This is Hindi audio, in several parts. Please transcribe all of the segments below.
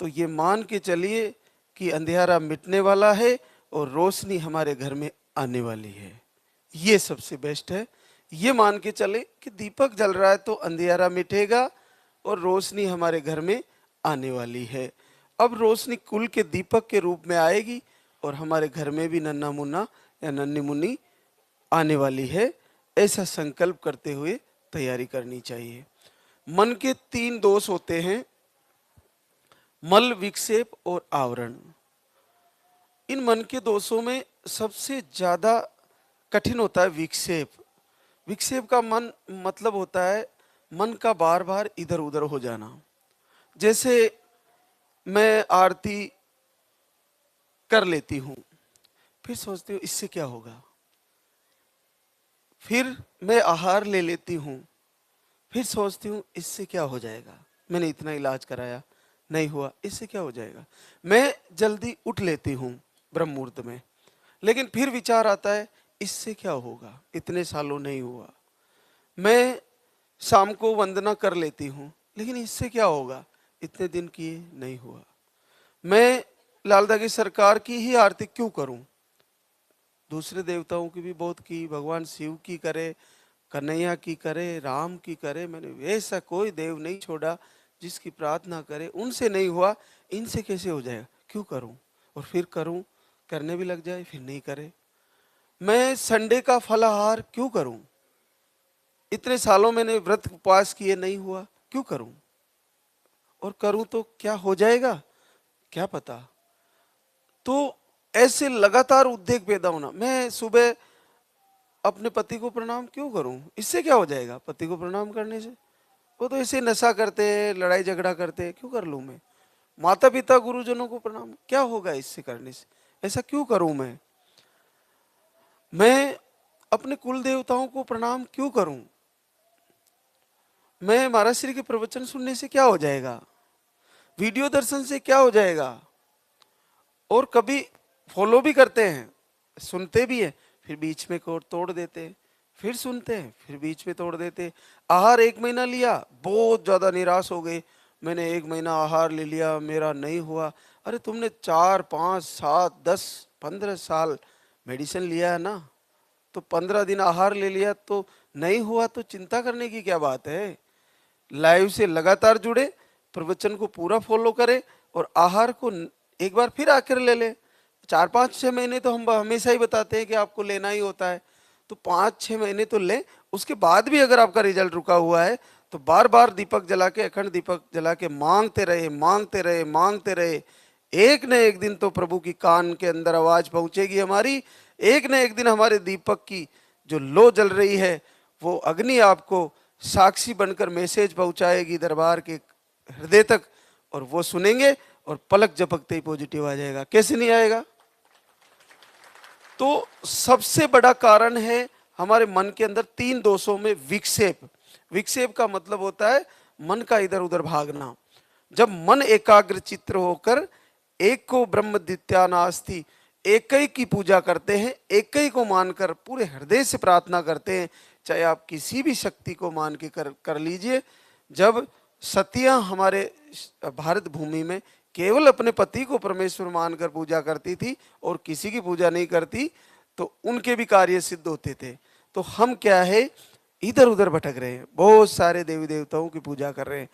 तो ये मान के चलिए कि अंधेरा मिटने वाला है और रोशनी हमारे घर में आने वाली है। ये सबसे बेस्ट है। ये मान के चले कि दीपक जल रहा है तो अंधेरा मिटेगा और रोशनी हमारे घर में आने वाली है। अब रोशनी कुल के दीपक के रूप में आएगी और हमारे घर में भी नन्हा मुन्ना या नन्ही मुन्नी आने वाली है। ऐसा संकल्प करते हुए तैयारी करनी चाहिए। मन के 3 दोष होते हैं, मल, विक्षेप और आवरण। इन मन के दोषों में सबसे ज्यादा कठिन होता है विक्षेप। विक्षेप का मन मतलब होता है मन का बार बार इधर उधर हो जाना। जैसे मैं आरती कर लेती हूं, फिर सोचती हूँ इससे क्या होगा, फिर मैं आहार ले लेती हूँ, फिर सोचती हूँ इससे क्या हो जाएगा, मैंने इतना इलाज कराया नहीं हुआ, इससे क्या हो जाएगा। मैं जल्दी उठ लेती हूँ ब्रह्म मुहूर्त में, लेकिन फिर विचार आता है इससे क्या होगा, इतने सालों नहीं हुआ। मैं शाम को वंदना कर लेती हूँ, लेकिन इससे क्या होगा, इतने दिन किए नहीं हुआ। मैं लालदा की सरकार की ही आरती क्यों करूं, दूसरे देवताओं की भी बहुत की, भगवान शिव की करे, कन्हैया की करे, राम की करे, मैंने ऐसा कोई देव नहीं छोड़ा जिसकी प्रार्थना करे, उनसे नहीं हुआ, इनसे कैसे हो जाएगा, क्यों करूं। और फिर करूं, करने भी लग जाए, फिर नहीं करे। मैं संडे का फलाहार क्यों करूं, इतने सालों मैंने व्रत उपवास किए नहीं हुआ, क्यों करूं, और करूं तो क्या हो जाएगा क्या पता। तो ऐसे लगातार उद्वेग पैदा होना। मैं सुबह अपने पति को प्रणाम क्यों करूं, इससे क्या हो जाएगा पति को प्रणाम करने से, वो तो ऐसे नशा करते हैं, लड़ाई झगड़ा करते हैं, क्यों कर लूं मैं। माता पिता गुरुजनों को प्रणाम, क्या होगा इससे करने से, ऐसा क्यों करूं मैं अपने कुल देवताओं को प्रणाम क्यों करूं, मैं महाराज श्री के प्रवचन सुनने से क्या हो जाएगा, वीडियो दर्शन से क्या हो जाएगा। और कभी फॉलो भी करते हैं, सुनते भी हैं, फिर बीच में तोड़ देते हैं, फिर सुनते हैं, फिर बीच में तोड़ देते हैं। आहार 1 महीना लिया, बहुत ज्यादा निराश हो गए, मैंने 1 महीना आहार ले लिया, मेरा नहीं हुआ। अरे तुमने 4, 5, 7, 10, 15 साल मेडिसिन लिया है ना, तो 15 दिन आहार ले लिया तो नहीं हुआ, तो चिंता करने की क्या बात है। लाइव से लगातार जुड़े, प्रवचन को पूरा फॉलो करें और आहार को एक बार फिर आकर ले ले। 4, 5, 6 महीने तो हम हमेशा ही बताते हैं कि आपको लेना ही होता है, तो 5, 6 महीने तो लें। उसके बाद भी अगर आपका रिजल्ट रुका हुआ है तो बार बार दीपक जला के, अखंड दीपक जला के मांगते रहे, मांगते रहे, मांगते रहे। एक न एक दिन तो प्रभु की कान के अंदर आवाज पहुंचेगी हमारी, एक न एक दिन हमारे दीपक की जो लो जल रही है वो अग्नि आपको साक्षी बनकर मैसेज पहुंचाएगी दरबार के हृदय तक, और वो सुनेंगे और पलक झपकते ही पॉजिटिव आ जाएगा। कैसे नहीं आएगा। तो सबसे बड़ा कारण है हमारे मन के अंदर 3 दोषों में विक्षेप। विक्षेप का मतलब होता है मन का इधर उधर भागना। जब मन एकाग्र चित्र होकर एक को ब्रह्म द्वितीयानास्ति, एक ही की पूजा करते हैं, एक ही को मानकर पूरे हृदय से प्रार्थना करते हैं, चाहे आप किसी भी शक्ति को मान के कर लीजिए। जब सतियां हमारे भारत भूमि में केवल अपने पति को परमेश्वर मानकर पूजा करती थी और किसी की पूजा नहीं करती, तो उनके भी कार्य सिद्ध होते थे। तो हम क्या है, इधर उधर भटक रहे हैं, बहुत सारे देवी देवताओं की पूजा कर रहे हैं।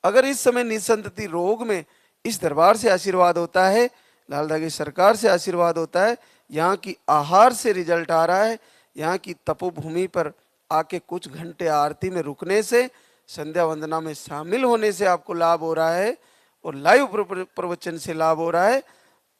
अगर इस समय निसंतति रोग में इस दरबार से आशीर्वाद होता है, लालदा की सरकार से आशीर्वाद होता है, यहाँ की आहार से रिजल्ट आ रहा है, यहाँ की तपोभूमि पर आके कुछ घंटे आरती में रुकने से, संध्या वंदना में शामिल होने से आपको लाभ हो रहा है और लाइव प्रवचन से लाभ हो रहा है,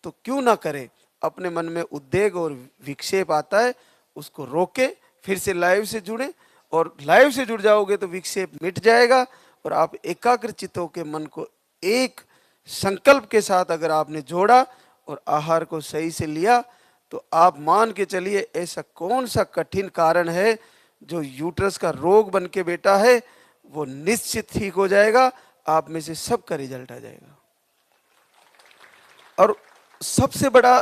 तो क्यों ना करें। अपने मन में उद्वेग और विक्षेप आता है, उसको रोके, फिर से लाइव से जुड़े, और लाइव से जुड़ जाओगे तो विक्षेप मिट जाएगा और आप एकाग्र चित्तों के मन को एक संकल्प के साथ अगर आपने जोड़ा और आहार को सही से लिया, तो आप मान के चलिए ऐसा कौन सा कठिन कारण है जो यूट्रस का रोग बन के बैठा है, वो निश्चित ठीक हो जाएगा। आप में से सबका रिजल्ट आ जाएगा। और सबसे बड़ा